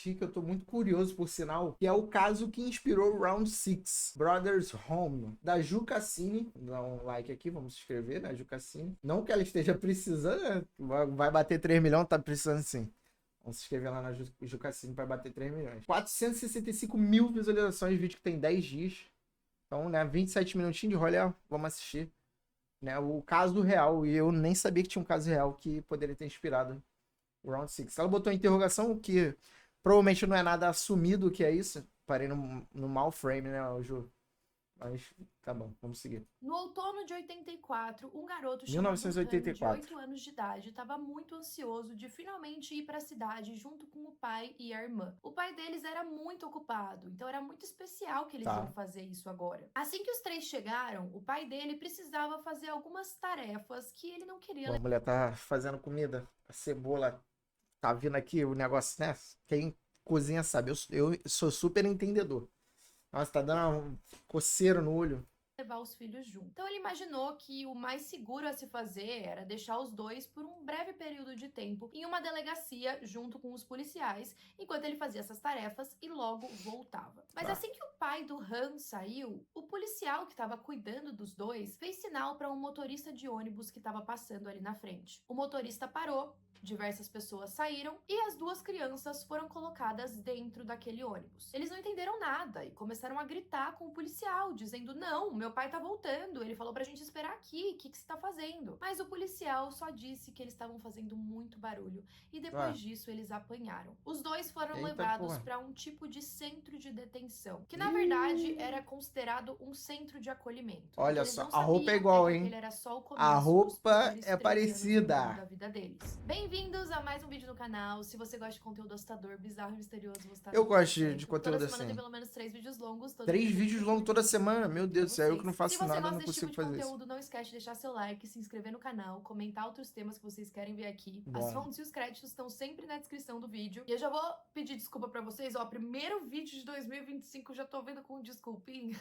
assistir, que eu tô muito curioso, por sinal, que é o caso que inspirou Round 6, Brothers Home, da Ju Cassini. Dá um like aqui, vamos se inscrever, né, Ju Cassini. Não que ela esteja precisando, né? Vai bater 3 milhões, tá precisando sim. Vamos se inscrever lá na Ju Cassini para bater 3 milhões. 465 mil visualizações, vídeo que tem 10 dias. Então, né, 27 minutinhos de rolê, vamos assistir. Né, o caso real, e eu nem sabia que tinha um caso real que poderia ter inspirado o Round 6. Ela botou a interrogação, o que provavelmente não é nada assumido o que é isso. Parei no mau frame, né, Ju? Mas tá bom, vamos seguir. No outono de 84, um garoto chamado 1984. Han, de 8 anos de idade, estava muito ansioso de finalmente ir para a cidade junto com o pai e a irmã. O pai deles era muito ocupado, então era muito especial que eles iam fazer isso agora. Assim que os três chegaram, o pai dele precisava fazer algumas tarefas que ele não queria. Bom, a mulher tá fazendo comida, a cebola tá vindo aqui, o negócio, né? Quem cozinha sabe, eu sou super entendedor. Nossa, tá dando uma coceira no olho. Levar os filhos juntos. Então ele imaginou que o mais seguro a se fazer era deixar os dois por um breve período de tempo em uma delegacia junto com os policiais, enquanto ele fazia essas tarefas e logo voltava. Mas assim que o pai do Han saiu, o policial que estava cuidando dos dois fez sinal para um motorista de ônibus que estava passando ali na frente. O motorista parou, diversas pessoas saíram e as duas crianças foram colocadas dentro daquele ônibus. Eles não entenderam nada e começaram a gritar com o policial, dizendo: "Não, meu pai tá voltando, ele falou pra gente esperar aqui, o que você tá fazendo?" Mas o policial só disse que eles estavam fazendo muito barulho e depois disso eles apanharam. Os dois foram levados para um tipo de centro de detenção, que na verdade era considerado um centro de acolhimento. Olha só, a roupa é igual, hein? Ele era só o começo A roupa dos é 13 anos parecida. da vida deles. Bem-vindos a mais um vídeo no canal. Se você gosta de conteúdo assustador, bizarro e misterioso, você tá Eu gosto de conteúdo toda semana assim. tem pelo menos 3 vídeos longos. 3 vídeos longos toda semana? Meu Deus do céu, eu que não faço nada, não consigo fazer isso. Se você gosta desse tipo de conteúdo, não esquece de deixar seu like, se inscrever no canal, comentar outros temas que vocês querem ver aqui. As fontes e os créditos estão sempre na descrição do vídeo. E eu já vou pedir desculpa pra vocês, ó, primeiro vídeo de 2025, já tô vindo com desculpinha.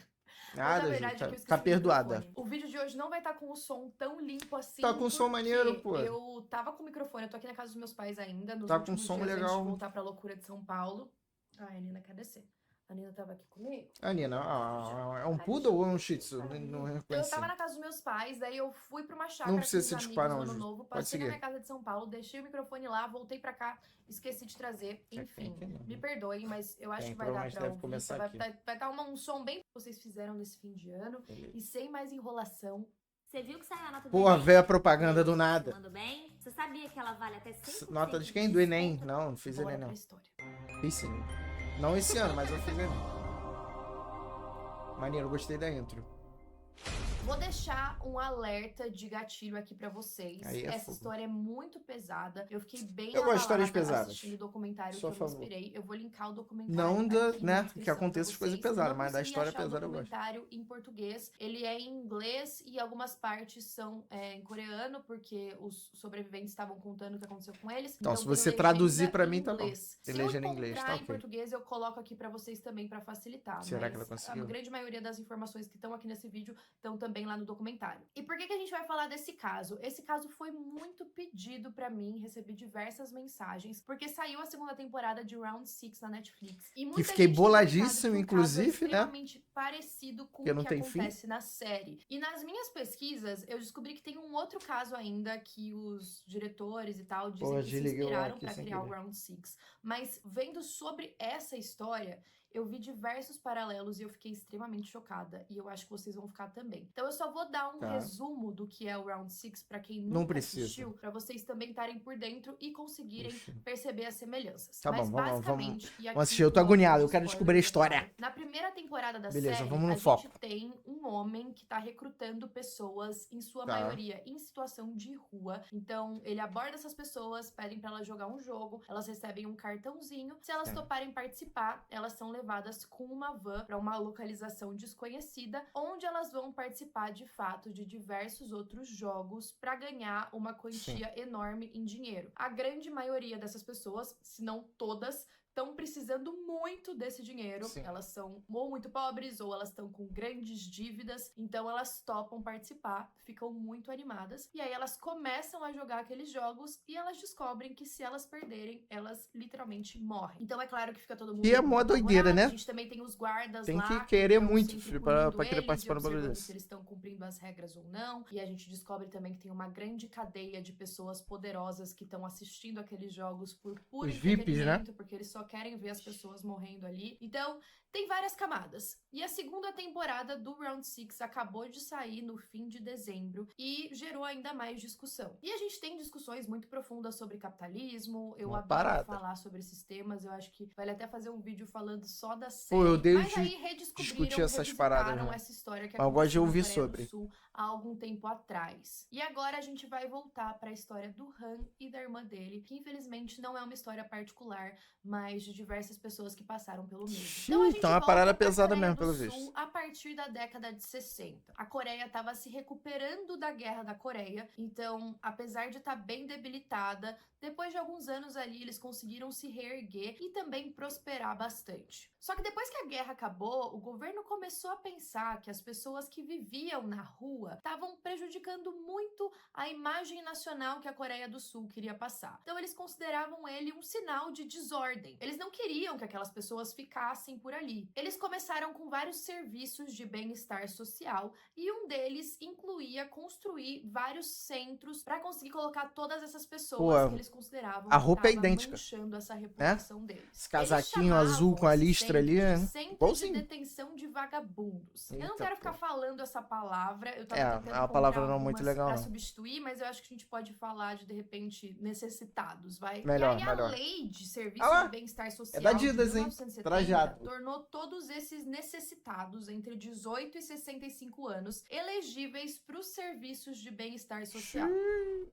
Nada, Ju, tá perdoada. O vídeo de hoje não vai estar com o som tão limpo assim. Tá com som maneiro, pô. Eu tava com o microfone, eu tô aqui na casa dos meus pais ainda, nos tá com últimos som dias legal. antes de voltar pra loucura de São Paulo. Ai, a Nina quer descer. A Nina tava aqui comigo. A Nina, é um poodle ou é um shih tzu? Não reconheci. Eu tava na casa dos meus pais, daí eu fui pra uma chácara não precisa com os se desculpar, amigos não, no Ano Novo, passei na minha casa de São Paulo, deixei o microfone lá, voltei pra cá, esqueci de trazer. Enfim, me perdoem, mas eu acho que vai dar pra ouvir. Vai dar um som bem que vocês fizeram nesse fim de ano. E sem mais enrolação. Você viu que saiu a nota do Porra, Enem? veio a propaganda do nada. Mandou bem? Você sabia que ela vale até 100%? Nota de quem? Do Enem? Não fiz Enem, não. Fiz sim. Não esse ano, mas eu fiz Enem. Maneiro, gostei da intro. Vou deixar um alerta de gatilho aqui pra vocês. Essa fogo. história é muito pesada. Eu fiquei bem Eu gosto de histórias pesadas. assistindo o documentário Sou que eu me inspirei. Eu vou linkar o documentário não aqui né, na que aconteça as coisas pesadas, mas da história pesada eu gosto. Documentário em português. Ele é em inglês e algumas partes são em coreano, porque os sobreviventes estavam contando o que aconteceu com eles. Então se você traduzir pra mim, tá bom. Tem legenda em inglês, tá ok. Em português eu coloco aqui pra vocês também pra facilitar. Será que ela conseguiu? A grande maioria das informações que estão aqui nesse vídeo estão também lá no documentário. E por que a gente vai falar desse caso? Esse caso foi muito pedido pra mim, recebi diversas mensagens, porque saiu a segunda temporada de Round 6 na Netflix. E muita fiquei gente boladíssimo, inclusive, é extremamente parecido com o que acontece na série. E nas minhas pesquisas, eu descobri que tem um outro caso ainda que os diretores e tal dizem que se inspiraram pra criar o Round 6. Mas vendo sobre essa história, eu vi diversos paralelos e eu fiquei extremamente chocada. E eu acho que vocês vão ficar também. Então eu só vou dar um resumo do que é o Round 6 pra quem nunca assistiu, pra vocês também estarem por dentro e conseguirem perceber as semelhanças. Tá bom, vamos assistir. Eu tô agoniado, eu quero descobrir a história. Na primeira temporada da série, vamos no foco. Gente tem um homem que tá recrutando pessoas, em sua maioria em situação de rua. Então ele aborda essas pessoas, pedem pra elas jogar um jogo, elas recebem um cartãozinho. Se elas toparem participar, elas são levadas com uma van para uma localização desconhecida, onde elas vão participar de fato de diversos outros jogos para ganhar uma quantia enorme em dinheiro. A grande maioria dessas pessoas, se não todas, estão precisando muito desse dinheiro. Sim. Elas são ou muito pobres ou elas estão com grandes dívidas. Então elas topam participar, ficam muito animadas. E aí elas começam a jogar aqueles jogos e elas descobrem que se elas perderem, elas literalmente morrem. Então é claro que fica todo mundo E é mó muito doideira, apavorado. né? A gente também tem os guardas Tem lá. que querer estão muito, sempre filho, punindo pra querer eles e participar do bagulho observando desse. se eles estão cumprindo as regras ou não. E a gente descobre também que tem uma grande cadeia de pessoas poderosas que estão assistindo aqueles jogos por puro Os VIPs, né? entretenimento, porque eles só querem ver as pessoas morrendo ali. Então, tem várias camadas. E a segunda temporada do Round 6 acabou de sair no fim de dezembro e gerou ainda mais discussão. E a gente tem discussões muito profundas sobre capitalismo. Eu Uma adoro parada. falar sobre esses temas. Eu acho que vale até fazer um vídeo falando só da série. Pô, eu odeio Mas aí redescobriram, discutir essas paradas, revisitaram né? essa história que Mas eu gosto de aconteceu na ouvir Coreia do sobre. Sul há algum tempo atrás. E agora a gente vai voltar para a história do Han e da irmã dele, que infelizmente não é uma história particular, mas de diversas pessoas que passaram pelo mesmo. Xiii, a gente então é uma volta parada pra pesada Coreia mesmo, do pelo Sul visto. a partir da década de 60. A Coreia estava se recuperando da Guerra da Coreia, então, apesar de estar bem debilitada, depois de alguns anos ali, eles conseguiram se reerguer e também prosperar bastante. Só que depois que a guerra acabou, o governo começou a pensar que as pessoas que viviam na rua estavam prejudicando muito a imagem nacional que a Coreia do Sul queria passar. Então eles consideravam ele um sinal de desordem. Eles não queriam que aquelas pessoas ficassem por ali. Eles começaram com vários serviços de bem-estar social e um deles incluía construir vários centros para conseguir colocar todas essas pessoas que eles consideravam a roupa que é tava idêntica, manchando essa reputação deles. Esse casaquinho Eles azul com a chamavam esse listra ali, centro é de centro de igualzinho. detenção de vagabundos. Eu não Eita, quero ficar pô. falando essa palavra, eu tava É tentando uma palavra encontrar não muito algumas legal, pra não. substituir, mas eu acho que a gente pode falar de repente, necessitados, vai? Melhor, e aí melhor. a lei de serviço Ah lá, de bem-estar social da Adidas, de hein? 1970 Trajado. tornou todos esses necessitados entre 18 e 65 anos elegíveis para os serviços de bem-estar social.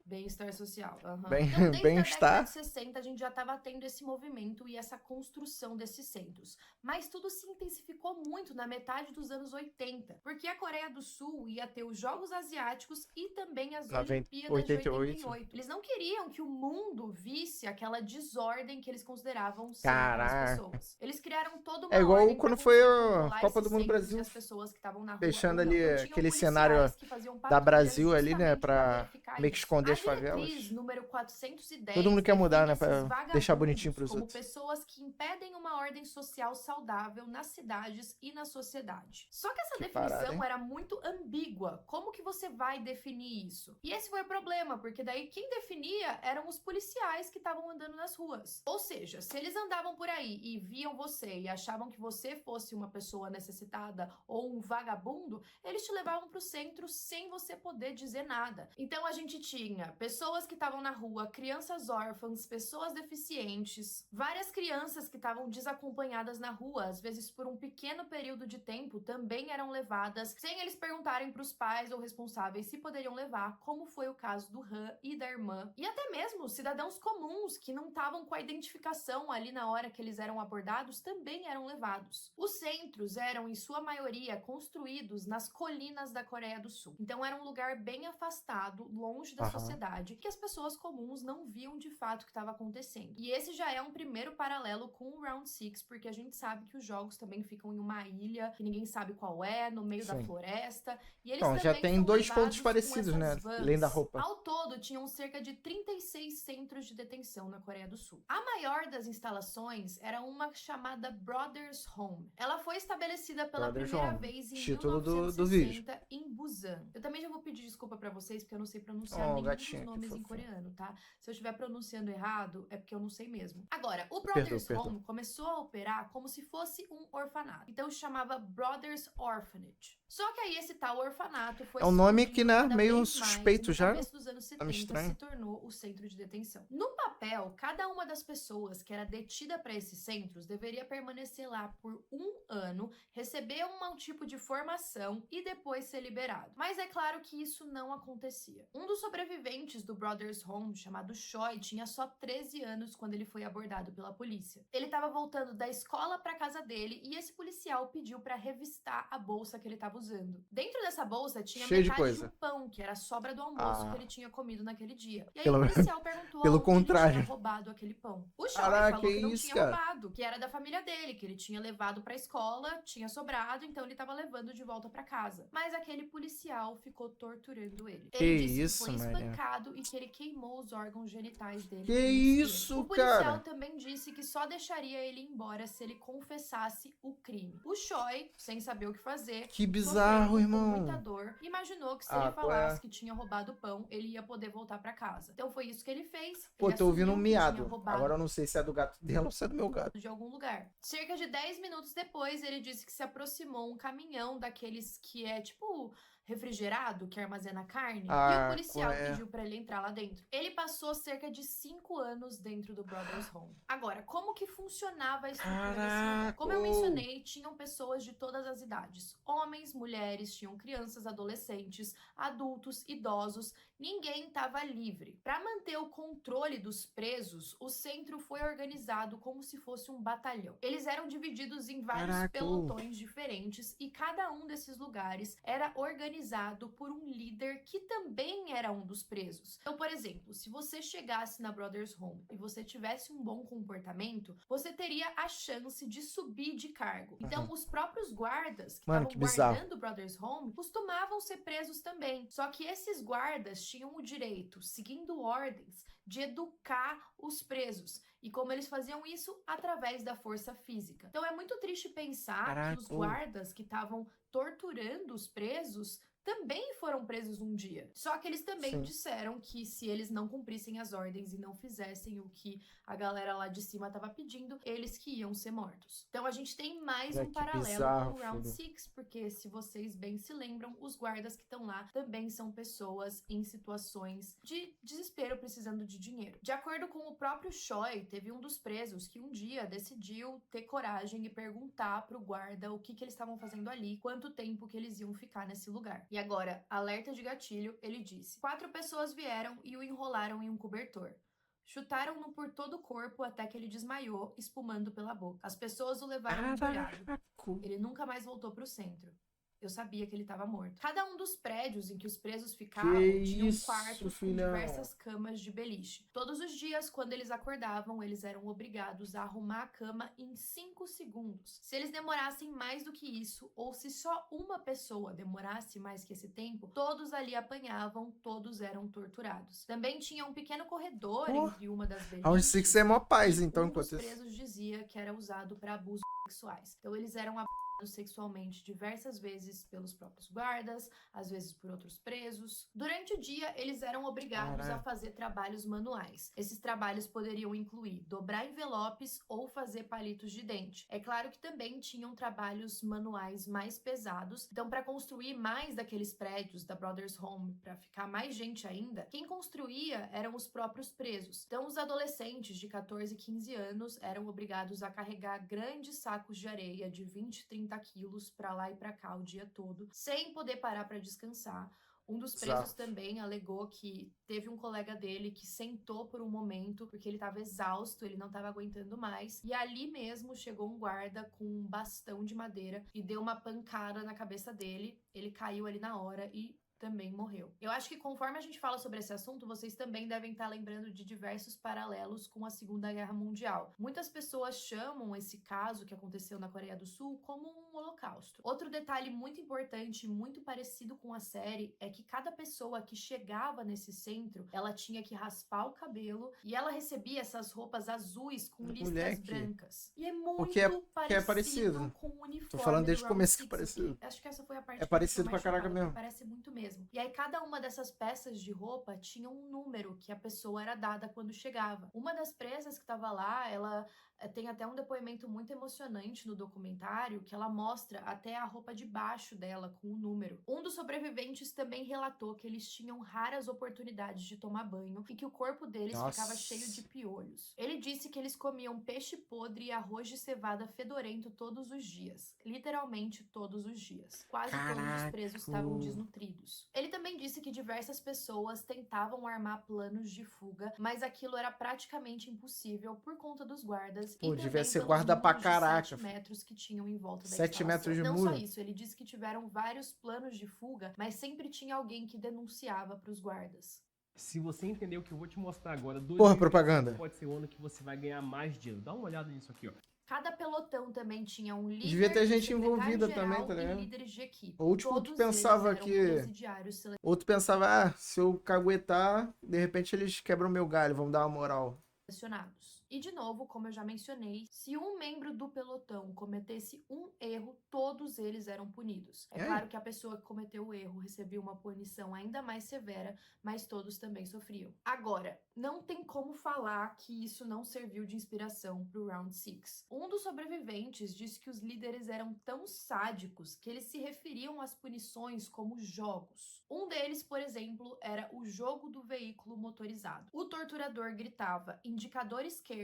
Bem-estar social. Aham. Bem- Então, desde a bem-estar. década de 60, a gente já estava tendo esse movimento e essa construção desses centros. Mas tudo se intensificou muito na metade dos anos 80, porque a Coreia do Sul ia ter os Jogos Asiáticos e também as Olimpíadas 88. de 88. Eles não queriam que o mundo visse aquela desordem que eles consideravam ser Caraca. as pessoas. Eles criaram toda uma É igual ordem pra quando foi conseguir a controlar Copa esses do Mundo centros Brasil, e as pessoas que estavam na rua deixando ou não. ali Então, tinham aquele policiais cenário que faziam da patrulhas Brasil ali, né, justamente pra verificar meio que isso. esconder A as favelas. diretriz número 410 Todo mundo quer mudar, né, define pra esses deixar vagabundos bonitinho pros como outros. pessoas que impedem uma ordem social saudável nas cidades e na sociedade. Só que essa Que definição parada, hein? era muito ambígua. Como que você vai definir isso? E esse foi o problema, porque daí quem definia eram os policiais que estavam andando nas ruas. Ou seja, se eles andavam por aí e viam você e achavam que você fosse uma pessoa necessitada ou um vagabundo, eles te levavam pro centro sem você poder dizer nada. Então a gente tinha pessoas que estavam na rua, crianças órfãs, pessoas deficientes, várias crianças que estavam desacompanhadas na rua, às vezes por um pequeno período de tempo, também eram levadas sem eles perguntarem pros pais ou responsáveis se poderiam levar, como foi o caso do Han e da irmã. E até mesmo cidadãos comuns que não estavam com a identificação ali na hora que eles eram abordados também eram levados. Os centros eram, em sua maioria, construídos nas colinas da Coreia do Sul. Então era um lugar bem afastado, longe da sociedade, que as pessoas comuns não viam de fato o que estava acontecendo. E esse já é um primeiro paralelo com o Round 6, porque a gente sabe que os jogos também ficam em uma ilha, que ninguém sabe qual é, no meio da Sim. floresta. E eles Então, já também tem são dois levados pontos com parecidos, né? essas vans. Além da roupa. Ao todo, tinham cerca de 36 centros de detenção na Coreia do Sul. A maior das instalações era uma chamada Brothers Home. Ela foi estabelecida pela Brothers primeira Home. vez em Título do 1960 em Busan. Eu também já vou pedir desculpa pra vocês, porque eu não sei pronunciar nenhum dos gatinho, que nomes em fofinho. coreano, tá? Se eu estiver pronunciando errado, é porque eu não sei mesmo. Agora, o Brothers Perdoa. Home começou a operar como se fosse um orfanato. Então chamava Brothers Orphanage. Só que aí esse tal orfanato foi É um nome expandindo que, né, cada meio vez mais, suspeito e já. no começo dos anos Tá meio 70 estranho. se tornou o centro de detenção. No papel, cada uma das pessoas que era detida para esses centros deveria permanecer lá por 1 ano, receber um tipo de formação e depois ser liberado. Mas é claro que isso não acontecia. Um dos sobreviventes do Brothers Home, chamado Choi, tinha só 13 anos quando ele foi abordado pela polícia. Ele estava voltando da escola para casa dele e esse policial pediu para revistar a bolsa que ele estava usando. Dentro dessa bolsa tinha Cheio de metade coisa. um pão, que era a sobra do almoço Ah. que ele tinha comido naquele dia. E aí Pelo- o policial perguntou pelo aonde ele contrário. tinha roubado aquele pão. O Choi Caraca, falou falou que não isso, tinha cara? roubado, que era da família dele, que ele tinha levado pra escola, tinha sobrado, então ele tava levando de volta pra casa. Mas aquele policial ficou torturando ele. Que Ele disse que isso, foi mané? espancado e que ele queimou os órgãos genitais dele Que com isqueiro. isso, O policial cara? também disse que só deixaria ele ir embora se ele confessasse o crime. O Choi, sem saber o que fazer, Que sofrendo bizarro, com irmão. muita dor, imaginou que se Ah, ele qual é? falasse que tinha roubado o pão, ele ia poder voltar pra casa. Então foi isso que ele fez. Pô, Ele tô ouvindo um assumiu que tinha miado. roubado Agora eu não sei se é do gato dela ou se é do meu gato. de algum lugar. Cerca de 10 minutos depois, ele disse que se aproximou um caminhão daqueles que é tipo refrigerado, que armazena carne, e o Ah, policial qual é? pediu pra ele entrar lá dentro. Ele passou cerca de 5 anos dentro do Brothers Home. Agora, como que funcionava a estrutura desse lugar? Caraca! Como eu mencionei, tinham pessoas de todas as idades. Homens, mulheres, tinham crianças, adolescentes, adultos, idosos. Ninguém estava livre. Para manter o controle dos presos, o centro foi organizado como se fosse um batalhão. Eles eram divididos em vários Caraca! pelotões diferentes e cada um desses lugares era organizado por um líder que também era um dos presos. Então, por exemplo, se você chegasse na Brothers Home e você tivesse um bom comportamento, você teria a chance de subir de cargo. Então, os próprios guardas que Mano, estavam que bizarro. guardando o Brothers Home costumavam ser presos também. Só que esses guardas tinham o direito, seguindo ordens, de educar os presos. E como eles faziam isso? Através da força física. Então é muito triste pensar Caraca. que os guardas que estavam torturando os presos também foram presos um dia. Só que eles também Sim. disseram que se eles não cumprissem as ordens e não fizessem o que a galera lá de cima estava pedindo, eles que iam ser mortos. Então a gente tem mais É, um que paralelo bizarro, com o Round filho. 6, porque se vocês bem se lembram, os guardas que estão lá também são pessoas em situações de desespero precisando de dinheiro. De acordo com o próprio Choi, teve um dos presos que um dia decidiu ter coragem e perguntar pro guarda o que eles estavam fazendo ali, quanto tempo que eles iam ficar nesse lugar. E agora, alerta de gatilho, ele disse: 4 pessoas vieram e o enrolaram em um cobertor. Chutaram-no por todo o corpo até que ele desmaiou, espumando pela boca. As pessoas o levaram embrulhado. Caraca! Ele nunca mais voltou pro centro. Eu sabia que ele estava morto. Cada um dos prédios em que os presos ficavam tinha um isso, quarto com filhão? diversas camas de beliche. Todos os dias, quando eles acordavam, eles eram obrigados a arrumar a cama em 5 segundos. Se eles demorassem mais do que isso, ou se só uma pessoa demorasse mais que esse tempo, todos ali apanhavam, todos eram torturados. Também tinha um pequeno corredor Pô, entre uma das Round beliches. 6 é mó paz, e então, um dos enquanto isso. presos dizia que era usado para abusos sexuais. Então eles eram abusados sexualmente diversas vezes pelos próprios guardas, às vezes por outros presos. Durante o dia, eles eram obrigados Caraca. a fazer trabalhos manuais. Esses trabalhos poderiam incluir dobrar envelopes ou fazer palitos de dente. É claro que também tinham trabalhos manuais mais pesados. Então, para construir mais daqueles prédios da Brothers Home, para ficar mais gente ainda, quem construía eram os próprios presos. Então, os adolescentes de 14 e 15 anos eram obrigados a carregar grandes sacos de areia de 20, 30 quilos para lá e para cá o dia todo, sem poder parar para descansar. Um dos presos Exato. também alegou que teve um colega dele que sentou por um momento porque ele estava exausto, ele não estava aguentando mais. E ali mesmo chegou um guarda com um bastão de madeira e deu uma pancada na cabeça dele. Ele caiu ali na hora e também morreu. Eu acho que conforme a gente fala sobre esse assunto, vocês também devem estar lembrando de diversos paralelos com a Segunda Guerra Mundial. Muitas pessoas chamam esse caso que aconteceu na Coreia do Sul como um holocausto. Outro detalhe muito importante e muito parecido com a série é que cada pessoa que chegava nesse centro, ela tinha que raspar o cabelo e ela recebia essas roupas azuis com listras Moleque. brancas. E é muito Porque é parecido. com o uniforme Tô falando desde do o Round começo que é 6 parecido. aqui. Acho que essa foi a parte É que eu parecido tô mais pra caraca chocada, porque mesmo. parece muito mesmo. E aí cada uma dessas peças de roupa tinha um número que a pessoa era dada quando chegava. Uma das presas que estava lá, ela tem até um depoimento muito emocionante no documentário, que ela mostra até a roupa de baixo dela com o número. Um dos sobreviventes também relatou que eles tinham raras oportunidades de tomar banho e que o corpo deles ficava Nossa. cheio de piolhos. Ele disse que eles comiam peixe podre e arroz de cevada fedorento todos os dias. Literalmente todos os dias. Quase todos os Caraca. presos estavam desnutridos. Ele também disse que diversas pessoas tentavam armar planos de fuga, mas aquilo era praticamente impossível por conta dos guardas Pô, e devia também ser pelos guarda pra muros de caraca, 7 metros que tinham em volta da 7 metros de Não muro. só isso, ele disse que tiveram vários planos de fuga, mas sempre tinha alguém que denunciava para os guardas. Se você entender o que eu vou te mostrar agora, Porra, propaganda. pode ser o ano que você vai ganhar mais dinheiro. Dá uma olhada nisso aqui, ó. Cada pelotão também tinha um líder, Devia ter gente secretário envolvida geral também, tá ligado? e líderes de equipe. Ou tipo, tu Todos pensava eles eram que... presidiários Ou tu pensava, ah, se eu caguetar, de repente eles quebram meu galho, vão dar uma moral. selecionados. E de novo, como eu já mencionei, se um membro do pelotão cometesse um erro, todos eles eram punidos. É claro que a pessoa que cometeu o erro recebia uma punição ainda mais severa, mas todos também sofriam. Agora, não tem como falar que isso não serviu de inspiração pro Round 6. Um dos sobreviventes disse que os líderes eram tão sádicos que eles se referiam às punições como jogos. Um deles, por exemplo, era o jogo do veículo motorizado. O torturador gritava indicador esquerdo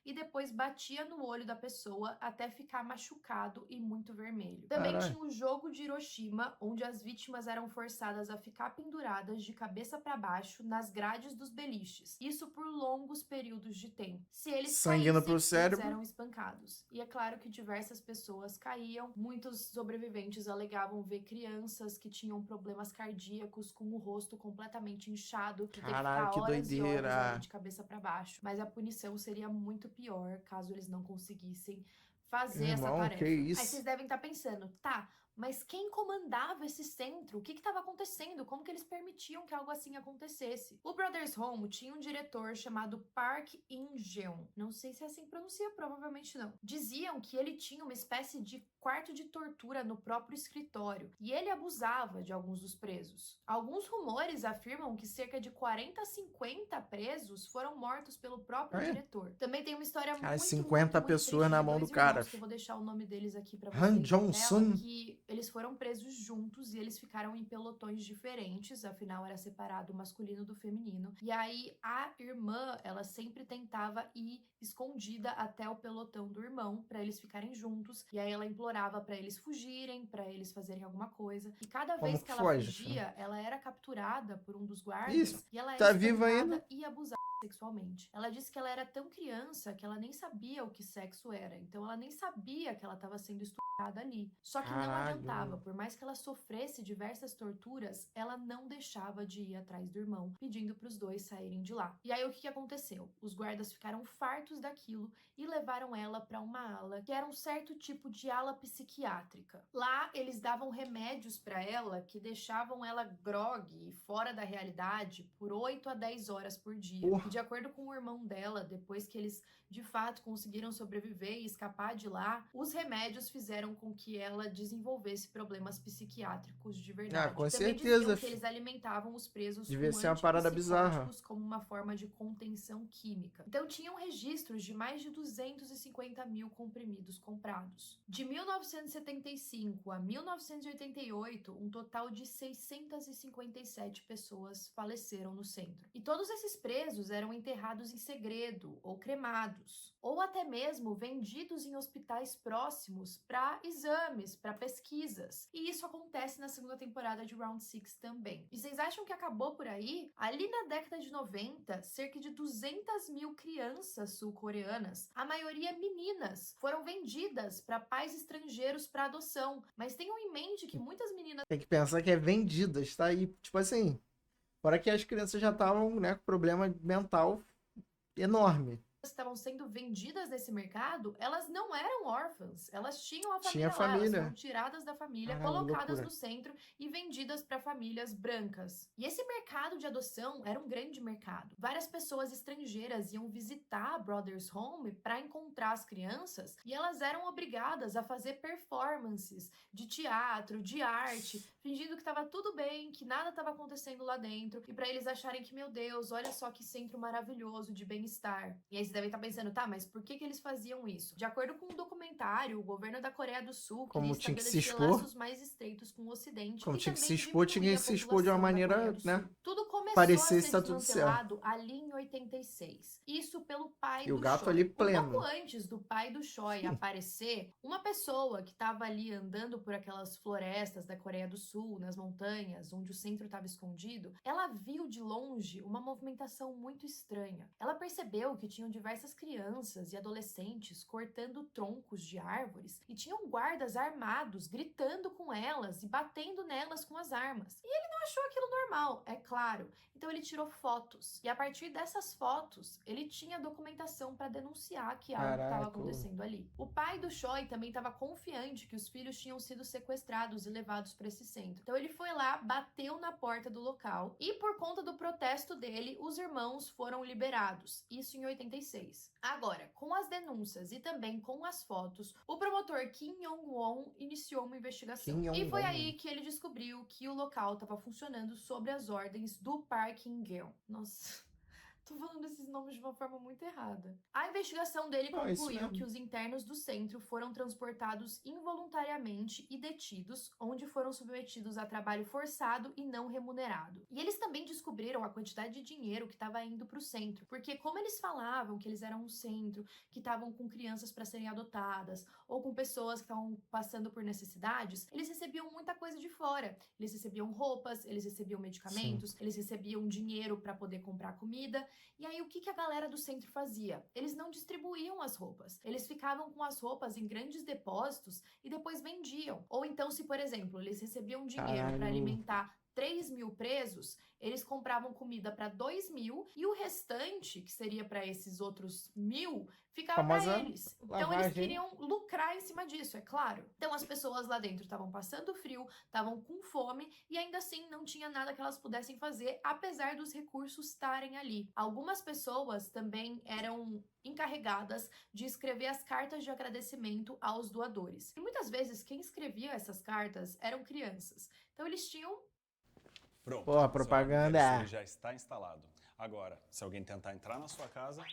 e depois batia no olho da pessoa até ficar machucado e muito vermelho. Também Caralho. tinha o jogo de Hiroshima, onde as vítimas eram forçadas a ficar penduradas de cabeça para baixo nas grades dos beliches. Isso por longos períodos de tempo. Se eles Sangue indo pro caíssem, cérebro. eles eram espancados. E é claro que diversas pessoas caíam. Muitos sobreviventes alegavam ver crianças que tinham problemas cardíacos com o rosto completamente inchado, de ter que Caralho, ficar que horas e horas doideira. ali de cabeça para baixo. Mas a punição seria muito pior caso eles não conseguissem fazer essa Irmão, tarefa. que Aí isso? vocês devem estar pensando, tá, mas quem comandava esse centro? O que estava acontecendo? Como que eles permitiam que algo assim acontecesse? O Brothers Home tinha um diretor chamado Park In-jeon. Não sei se é assim que pronuncia, provavelmente não. Diziam que ele tinha uma espécie de quarto de tortura no próprio escritório e ele abusava de alguns dos presos. Alguns rumores afirmam que cerca de 40 a 50 presos foram mortos pelo próprio diretor. Também tem uma história Cara, muito, 50 muito pessoas triste na de mão dois do cara, irmãos, que eu fi. vou deixar o nome deles aqui pra Han vocês na tela, Jong-sun. que eles foram presos juntos e eles ficaram em pelotões diferentes, afinal era separado o masculino do feminino. E aí a irmã, ela sempre tentava ir escondida até o pelotão do irmão pra eles ficarem juntos. E aí ela implorava pra eles fugirem, pra eles fazerem alguma coisa. E cada Como vez que que ela foge, fugia, ela era capturada por um dos guardas Isso, e ela era tá viva espancada ainda? e abusada sexualmente. Ela disse que ela era tão criança que ela nem sabia o que sexo era. Então ela nem sabia que ela estava sendo estuprada ali. Só que não Caralho. adiantava. Por mais que ela sofresse diversas torturas, ela não deixava de ir atrás do irmão, pedindo para os dois saírem de lá. E aí o que aconteceu? Os guardas ficaram fartos daquilo e levaram ela para uma ala que era um certo tipo de ala psiquiátrica. Lá eles davam remédios para ela que deixavam ela grogue e fora da realidade por 8 a 10 horas por dia. Porra. E de acordo com o irmão dela, depois que eles de fato conseguiram sobreviver e escapar de lá, os remédios fizeram com que ela desenvolvesse problemas psiquiátricos de verdade. Ah, com Também certeza, diziam que fi. eles alimentavam os presos Devia com ser uma parada antipsicóticos como uma forma de contenção química. Então tinham registros de mais de 250 mil comprimidos comprados. De 1975 a 1988, um total de 657 pessoas faleceram no centro. E todos esses presos eram enterrados em segredo ou cremados, ou até mesmo vendidos em hospitais próximos para exames, para pesquisas. E isso acontece na segunda temporada de Round 6 também. E vocês acham que acabou por aí? Ali na década de 90, cerca de 200 mil crianças sul-coreanas, a maioria meninas, foram vendidas para pais estrangeiros para adoção. Mas tenham em mente que muitas meninas Tem que pensar que é vendidas, tá? E, tipo assim, fora que as crianças já estavam, né, com problema mental enorme. estavam sendo vendidas nesse mercado, elas não eram órfãs, elas tinham a Tinha família lá, elas família. foram tiradas da família, Caralho, colocadas loucura. no centro e vendidas para famílias brancas. E esse mercado de adoção era um grande mercado. Várias pessoas estrangeiras iam visitar a Brothers Home para encontrar as crianças e elas eram obrigadas a fazer performances de teatro, de arte, fingindo que estava tudo bem, que nada estava acontecendo lá dentro e para eles acharem que, meu Deus, olha só que centro maravilhoso de bem-estar. E aí devem estar pensando, tá, mas por que eles faziam isso? De acordo com um documentário, o governo da Coreia do Sul queria Como tinha que se estabelecer expor. laços mais estreitos com o Ocidente Como e tinha que se também expor, tinha diminuir que a se expor de uma população da Coreia maneira, do né? Sul. Tudo começou Parecer a que ser tá tudo certo. desmantelado ali em 86. Isso pelo pai E o do gato Choi. ali Um pouco pleno. antes do pai do Choi aparecer, uma pessoa que estava ali andando por aquelas florestas da Coreia do Sul, nas montanhas, onde o centro estava escondido, ela viu de longe uma movimentação muito estranha. Ela percebeu que tinham diversos diversas crianças e adolescentes cortando troncos de árvores e tinham guardas armados gritando com elas e batendo nelas com as armas. E ele não achou aquilo normal, é claro. Então ele tirou fotos. E a partir dessas fotos, ele tinha documentação para denunciar que algo estava Caraca. acontecendo ali. O pai do Choi também estava confiante que os filhos tinham sido sequestrados e levados para esse centro. Então ele foi lá, bateu na porta do local e por conta do protesto dele, os irmãos foram liberados. Isso em 86. Agora, com as denúncias e também com as fotos, o promotor Kim Yong-won iniciou uma investigação. Kim E foi Yong-won. aí que ele descobriu que o local estava funcionando sob as ordens do Park In-geon. Nossa, tô falando esses nomes de uma forma muito errada. A investigação dele Não, é isso concluiu mesmo. que os internos do centro foram transportados involuntariamente e detidos, onde foram submetidos a trabalho forçado e não remunerado. E eles também descobriram a quantidade de dinheiro que estava indo para o centro, porque como eles falavam que eles eram um centro, que estavam com crianças para serem adotadas, ou com pessoas que estavam passando por necessidades, eles recebiam muita coisa de fora. Eles recebiam roupas, eles recebiam medicamentos, eles recebiam dinheiro para poder comprar comida. E aí, o que a galera do centro fazia? Eles não distribuíam as roupas. Eles ficavam com as roupas em grandes depósitos e depois vendiam. Ou então, se, por exemplo, eles recebiam dinheiro para Caralho. alimentar 3.000 presos, eles compravam comida para 2.000 e o restante, que seria para esses outros 1.000, ficava para Famosa eles. Então eles lavagem. queriam lucrar em cima disso, é claro. Então as pessoas lá dentro estavam passando frio, estavam com fome e ainda assim não tinha nada que elas pudessem fazer, apesar dos recursos estarem ali. Algumas pessoas também eram encarregadas de escrever as cartas de agradecimento aos doadores. E muitas vezes quem escrevia essas cartas eram crianças. Então eles tinham Pronto. Pô, a propaganda. Seu endereço, ele já está instalado. Agora, se alguém tentar entrar na sua casa,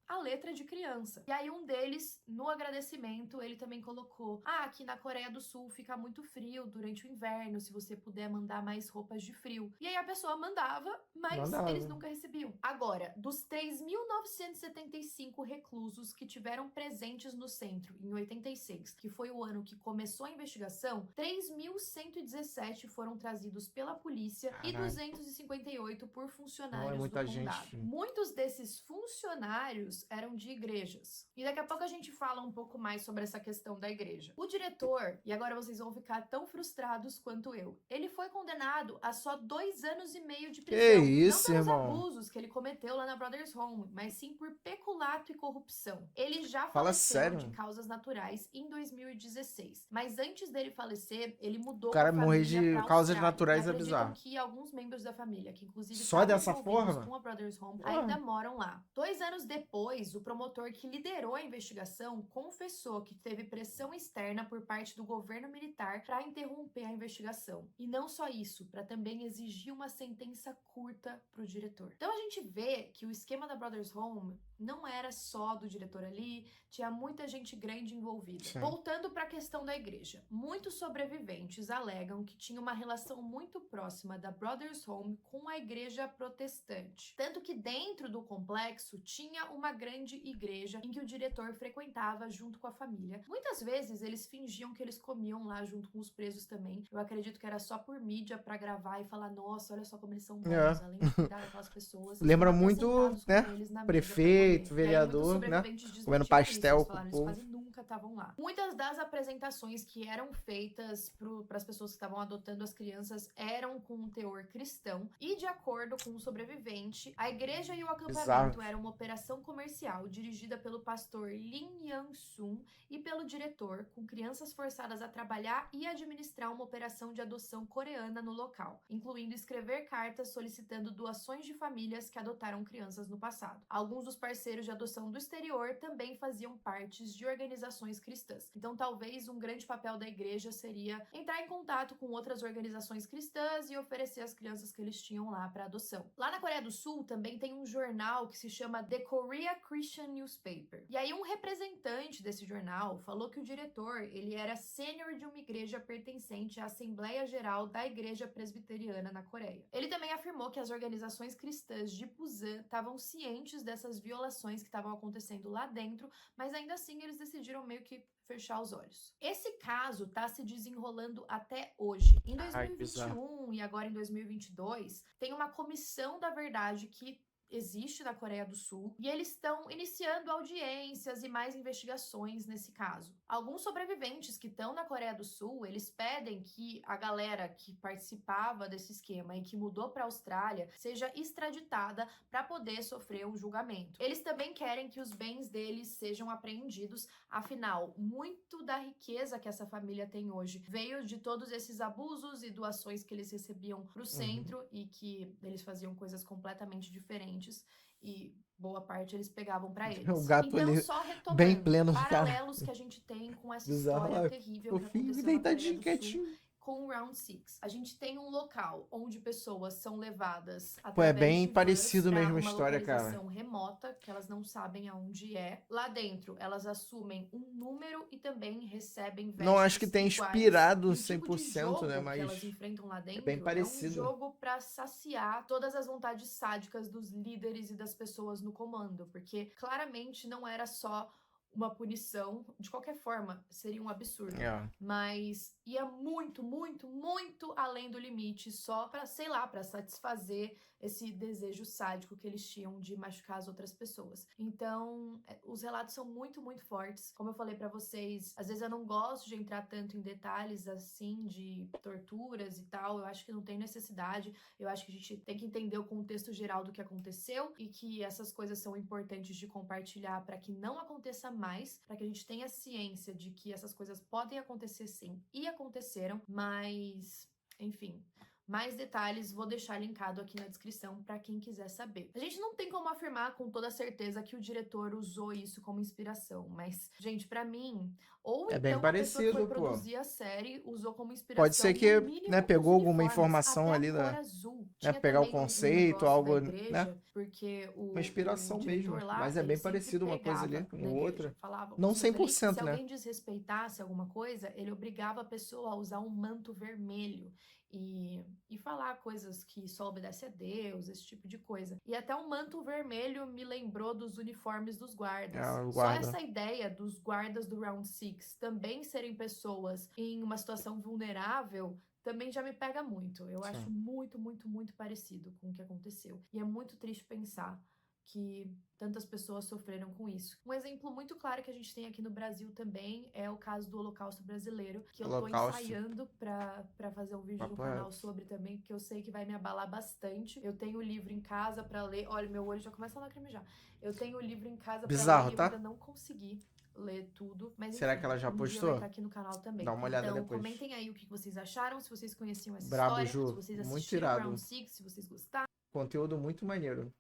a letra de criança. E aí um deles, no agradecimento, ele também colocou: aqui na Coreia do Sul fica muito frio durante o inverno, se você puder mandar mais roupas de frio. E aí a pessoa mandava, mas Mandava. eles nunca recebiam. Agora, dos 3.975 reclusos que tiveram presentes no centro em 86, que foi o ano que começou a investigação, 3.117 foram trazidos pela polícia e Caraca. 258 por funcionários Não é muita do condado. gente. Muitos desses funcionários eram de igrejas. E daqui a pouco a gente fala um pouco mais sobre essa questão da igreja. O diretor, e agora vocês vão ficar tão frustrados quanto eu, ele foi condenado a só 2 anos e meio de prisão. isso, não pelos irmão? abusos que ele cometeu lá na Brothers Home, mas sim por peculato e corrupção. Ele já Fala faleceu sério? de causas naturais em 2016. Mas antes dele falecer, ele mudou O cara com a morrer família de pra causas Austrália. naturais E é acreditam bizarro. que alguns membros da família, que inclusive Só estavam dessa envolvidos forma? com a Brothers Home, Porra. ainda moram lá. 2 anos depois, o promotor que liderou a investigação confessou que teve pressão externa por parte do governo militar para interromper a investigação. E não só isso, para também exigir uma sentença curta para o diretor. Então a gente vê que o esquema da Brothers Home não era só do diretor ali, tinha muita gente grande envolvida. Sim. Voltando para a questão da igreja, muitos sobreviventes alegam que tinha uma relação muito próxima da Brothers Home com a igreja protestante. Tanto que dentro do complexo tinha uma grande igreja em que o diretor frequentava junto com a família. Muitas vezes eles fingiam que eles comiam lá junto com os presos também. Eu acredito que era só por mídia para gravar e falar: nossa, olha só como eles são bons, além de cuidar daquelas pessoas. Lembra estavam muito, sentados com né, eles na mesa pra prefeito, comer. E aí, muitos vereador, né, sobreviventes desmentiram comendo isso, pastel eles com o falaram, povo. eles quase nunca estavam lá. Muitas das apresentações que eram feitas para as pessoas que estavam adotando as crianças eram com um teor cristão e, de acordo com o sobrevivente, a igreja e o acampamento Bizarro. eram uma operação comercial dirigida pelo pastor Lim Yang-sun e pelo diretor, com crianças forçadas a trabalhar e administrar uma operação de adoção coreana no local, incluindo escrever cartas solicitando doações de famílias que adotaram crianças no passado. Alguns dos parceiros de adoção do exterior também faziam partes de organizações cristãs. Então, talvez um grande papel da igreja seria entrar em contato com outras organizações cristãs e oferecer as crianças que eles tinham lá para adoção. Lá na Coreia do Sul também tem um jornal que se chama The Korea Christian Newspaper. E aí um representante desse jornal falou que o diretor, ele era sênior de uma igreja pertencente à Assembleia Geral da Igreja Presbiteriana na Coreia. Ele também afirmou que as organizações cristãs de Busan estavam cientes dessas violações que estavam acontecendo lá dentro, mas ainda assim eles decidiram meio que fechar os olhos. Esse caso tá se desenrolando até hoje. Em Ai, que bizarro. 2021 e agora em 2022, tem uma comissão da verdade que existe na Coreia do Sul e eles estão iniciando audiências e mais investigações nesse caso. Alguns sobreviventes que estão na Coreia do Sul, eles pedem que a galera que participava desse esquema e que mudou para a Austrália seja extraditada para poder sofrer um julgamento. Eles também querem que os bens deles sejam apreendidos, afinal, muito da riqueza que essa família tem hoje veio de todos esses abusos e doações que eles recebiam pro centro e que eles faziam coisas completamente diferentes e boa parte eles pegavam pra eles. O gato então, ali, só retomando, bem pleno, cara. paralelos que a gente tem com essa Bizarro, história ó, terrível que fofinho, aconteceu na Coreia deitadinho, do Sul quietinho. com o Round 6. A gente tem um local onde pessoas são levadas Pô, é através bem de vans parecido pra mesmo a uma história, cara. localização remota, que elas não sabem aonde é. Lá dentro, elas assumem um número e também recebem vestes Não acho que tenha iguais. inspirado E o tipo de 100%, jogo né, que mas elas enfrentam lá dentro bem parecido. é um jogo pra saciar todas as vontades sádicas dos líderes e das pessoas no comando, porque claramente não era só uma punição, de qualquer forma, seria um absurdo. É. Mas ia muito, muito, muito além do limite, só pra, sei lá, pra satisfazer esse desejo sádico que eles tinham de machucar as outras pessoas. Então, os relatos são muito, muito fortes. Como eu falei pra vocês, às vezes eu não gosto de entrar tanto em detalhes assim de torturas e tal. Eu acho que não tem necessidade. Eu acho que a gente tem que entender o contexto geral do que aconteceu e que essas coisas são importantes de compartilhar para que não aconteça mais, para que a gente tenha ciência de que essas coisas podem acontecer sim e aconteceram, mas enfim, mais detalhes vou deixar linkado aqui na descrição para quem quiser saber. A gente não tem como afirmar com toda certeza que o diretor usou isso como inspiração, mas, gente, para mim, ou É então bem a pessoa que parecido, foi pô. produzir a série usou como inspiração. Pode ser que, no mínimo, né, pegou os alguma uniformes, informação até a ali cor da, azul. né, Tinha pegar o também um conceito, negócio algo, da igreja, né? porque Uma inspiração o mesmo, diretor lá, mas é ele bem sempre parecido uma coisa ali pegava com na igreja, outra. falava Não alguma coisa ali, 100%, se né? alguém desrespeitasse alguma coisa, ele obrigava a pessoa a usar um manto vermelho e falar coisas que só obedece a Deus, esse tipo de coisa. E até o manto vermelho me lembrou dos uniformes dos guardas. É, o Só guarda. essa ideia dos guardas do Round 6 também serem pessoas em uma situação vulnerável também já me pega muito. Eu Sim. acho muito, muito, muito parecido com o que aconteceu. E é muito triste pensar que tantas pessoas sofreram com isso. Um exemplo muito claro que a gente tem aqui no Brasil também é o caso do Holocausto Brasileiro, que eu tô Holocausto. ensaiando pra fazer um vídeo no Papo canal reto. sobre também, porque eu sei que vai me abalar bastante. Eu tenho o livro em casa pra ler. Olha, meu olho já começa a lacrimejar. Eu tenho o livro em casa Bizarro, pra ler e tá? eu ainda não consegui ler tudo, mas Será enfim, que ela já um dia vai postou? estar aqui no canal também. Dá uma olhada então, depois. comentem aí o que vocês acharam, se vocês conheciam essa Brabo, história, Ju. se vocês Muito assistiram irado. Round 6, se vocês gostaram. Conteúdo muito maneiro.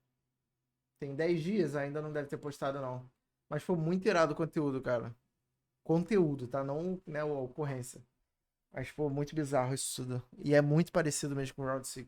Tem 10 dias, ainda não deve ter postado, não. Mas foi muito irado o conteúdo, cara. Conteúdo, tá? Não, né, a ocorrência. Mas foi muito bizarro isso tudo. E é muito parecido mesmo com o Round 6.